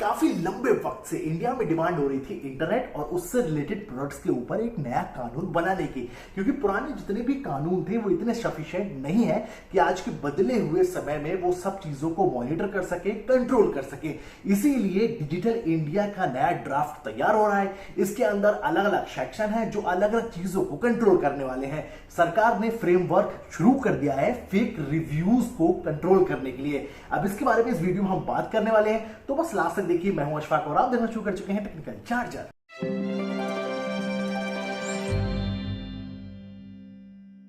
काफी लंबे वक्त से इंडिया में डिमांड हो रही थी इंटरनेट और उससे रिलेटेड प्रोडक्ट्स के ऊपर एक नया कानून बनाने की, क्योंकि पुराने जितने भी कानून थे वो इतने सफिशिएंट नहीं है कि आज के बदले हुए समय में वो सब चीजों को मॉनिटर कर सके, कंट्रोल कर सके। इसीलिए डिजिटल इंडिया का नया ड्राफ्ट तैयार हो रहा है। इसके अंदर अलग अलग सेक्शन है जो अलग अलग चीजों को कंट्रोल करने वाले हैं। सरकार ने फ्रेमवर्क शुरू कर दिया है फेक रिव्यूज को कंट्रोल करने के लिए। अब इसके बारे में इस वीडियो में हम बात करने वाले हैं, तो बस लास्ट तक देखिए। मैं हूं अशफाक और आप देखना शुरू कर चुके हैं टेक्निकल चार्जर।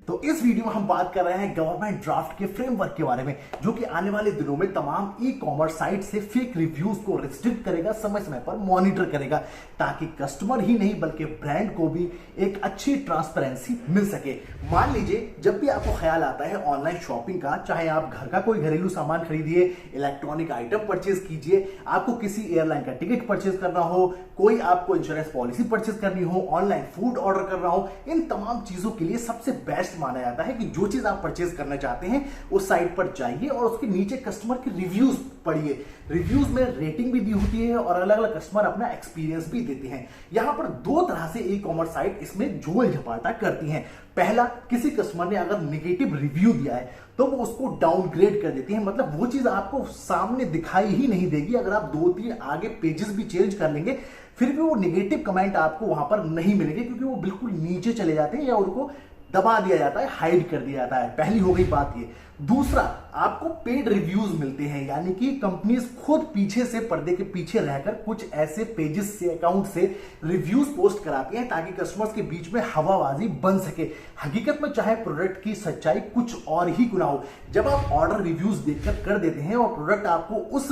तो इस वीडियो में हम बात कर रहे हैं गवर्नमेंट ड्राफ्ट के फ्रेमवर्क के बारे में, जो कि आने वाले दिनों में तमाम ई कॉमर्स साइट से फेक रिव्यूज को रिस्ट्रिक्ट करेगा, समय समय पर मॉनिटर करेगा, ताकि कस्टमर ही नहीं बल्कि ब्रांड को भी एक अच्छी ट्रांसपेरेंसी मिल सके। मान लीजिए जब भी आपको ख्याल आता है ऑनलाइन शॉपिंग का, चाहे आप घर का कोई घरेलू सामान खरीदिए, इलेक्ट्रॉनिक आइटम परचेज कीजिए, आपको किसी एयरलाइन का टिकट परचेज करना हो, कोई आपको इंश्योरेंस पॉलिसी परचेज करनी हो, ऑनलाइन फूड ऑर्डर करना हो, इन तमाम चीजों के लिए सबसे बेस्ट माना जाता है कि जो चीज आप परचेज करना चाहते हैं उस साइट पर जाइए और उसके नीचे कस्टमर के रिव्यूज पढ़िए। रिव्यूज में रेटिंग भी दी होती है और अलग अलग कस्टमर अपना एक्सपीरियंस भी देते हैं। यहां पर दो तरह से ई कॉमर्स साइट इसमें झोल झपाटा करती हैं। पहला, किसी कस्टमर ने अगर नेगेटिव रिव्यू दिया है तो वो उसको डाउनग्रेड कर देती है, मतलब वो चीज आपको सामने दिखाई ही नहीं देगी। अगर आप 2-3 आगे पेजेस भी चेंज कर लेंगे फिर भी वो नेगेटिव कमेंट आपको वहां पर नहीं मिलेंगे, क्योंकि वो बिल्कुल नीचे चले जाते हैं या उनको दबा दिया जाता है, हाइड कर दिया जाता है। पहली हो गई बात ये। दूसरा, आपको पेड रिव्यूज मिलते हैं, यानी कि कंपनीज खुद पीछे से, पर्दे के पीछे रहकर कुछ ऐसे पेजेस से, अकाउंट से रिव्यूज पोस्ट कराती हैं ताकि कस्टमर्स के बीच में हवाबाजी बन सके। हकीकत में चाहे प्रोडक्ट की सच्चाई कुछ और ही गुना हो, जब आप ऑर्डर रिव्यूज देखकर कर देते हैं और प्रोडक्ट आपको उस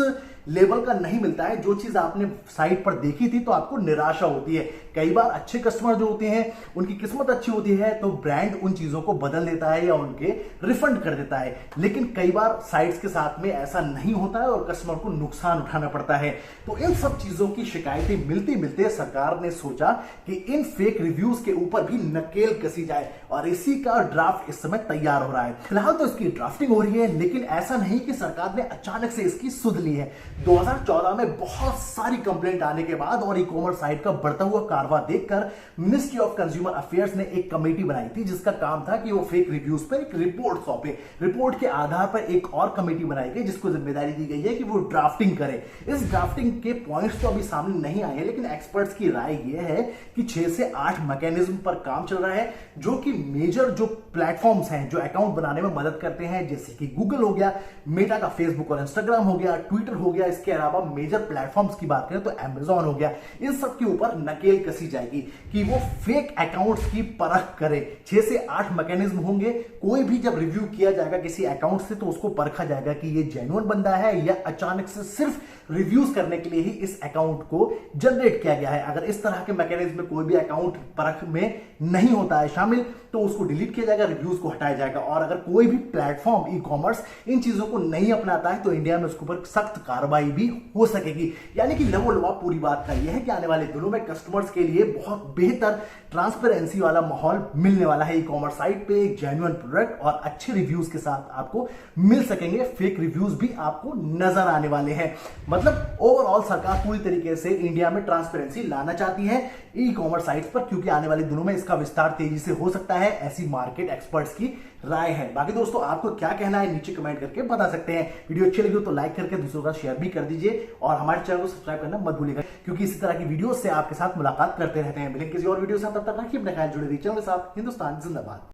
लेवल का नहीं मिलता है जो चीज आपने साइट पर देखी थी, तो आपको निराशा होती है। कई बार अच्छे कस्टमर जो होते हैं उनकी किस्मत अच्छी होती है तो ब्रांड उन चीजों को बदल देता है या उनके रिफंड कर देता है, लेकिन कई बार साइट्स के साथ में ऐसा नहीं होता है और कस्टमर को नुकसान उठाना पड़ता है। तो इन सब चीजों की शिकायतें मिलते मिलते सरकार ने सोचा कि इन फेक रिव्यूज के ऊपर भी नकेल कसी जाए और इसी का ड्राफ्ट इस समय तैयार हो रहा है। फिलहाल तो इसकी ड्राफ्टिंग हो रही है, लेकिन ऐसा नहीं कि सरकार ने अचानक से इसकी सुध ली है। 2014 में बहुत सारी कंप्लेंट आने के बाद और ई कॉमर्स साइट का बढ़ता हुआ कारवा देखकर मिनिस्ट्री ऑफ कंज्यूमर अफेयर्स ने एक कमेटी बनाई थी, जिसका काम था कि वो फेक रिव्यूज पर एक रिपोर्ट सौंपे। रिपोर्ट के आधार पर एक और कमेटी बनाई गई जिसको जिम्मेदारी दी गई है कि वो ड्राफ्टिंग करे। इस ड्राफ्टिंग के पॉइंट्स तो अभी सामने नहीं आए हैं, लेकिन एक्सपर्ट्स की राय यह है कि 6 से 8 मैकेनिज्म पर काम चल रहा है, जो कि मेजर जो प्लेटफॉर्म्स हैं जो अकाउंट बनाने में मदद करते हैं, जैसे कि गूगल हो गया, मेटा का फेसबुक और इंस्टाग्राम हो गया, ट्विटर हो गया, इसके अलावा मेजर प्लेटफॉर्म्स की बात करें तो अमेज़न हो गया। इन सब के ऊपर नकेल कसी जाएगी कि वो फेक अकाउंट्स की परख करे। 6 से 8 मैकेनिज्म होंगे। कोई भी जब रिव्यू किया जाएगा किसी अकाउंट से तो उसको परखा जाएगा कि ये जेन्युइन बंदा है या अचानक से सिर्फ रिव्यूज करने के लिए ही इस अकाउंट को जनरेट किया गया है। अगर इस तरह के मैकेनिज्म में कोई भी अकाउंट परख में नहीं होता है शामिल तो उसको डिलीट किया जाएगा, रिव्यूज को हटाया जाएगा। और अगर कोई भी प्लेटफॉर्म ई कॉमर्स इन चीजों को नहीं अपनाता है तो इंडिया में उसके ऊपर सख्त कार्रवाई भी हो सकेगी। यानी कि लबोलबाप पूरी बात का यह है कि आने वाले दिनों में कस्टमर्स के लिए बहुत बेहतर ट्रांसपेरेंसी वाला माहौल मिलने वाला है। ई कॉमर्स साइट पे एक जेन्युइन प्रोडक्ट और अच्छे रिव्यूज के साथ आपको मिल सकेंगे। फेक रिव्यूज भी आपको नजर आने वाले हैं। मतलब ओवरऑल सरकार पूरी तरीके से इंडिया में ट्रांसपेरेंसी लाना चाहती है ई कॉमर्स साइट्स पर, क्योंकि आने वाले दिनों में इसका विस्तार तेजी से हो सकता है, ऐसी मार्केट एक्सपर्ट्स की राय है। बाकी दोस्तों आपको क्या कहना है नीचे कमेंट करके बता सकते हैं। वीडियो अच्छी लगी हो तो लाइक करके दूसरों का शेयर भी कर दीजिए और हमारे चैनल को सब्सक्राइब करना मत भूलिएगा, क्योंकि इसी तरह की वीडियो से आपके साथ मुलाकात करते रहते हैं। मिलेंगे किसी और वीडियो के साथ, तब तक रखिए अपना ख्याल, जुड़े रहिए चैनल के साथ। हिंदुस्तान जिंदाबाद।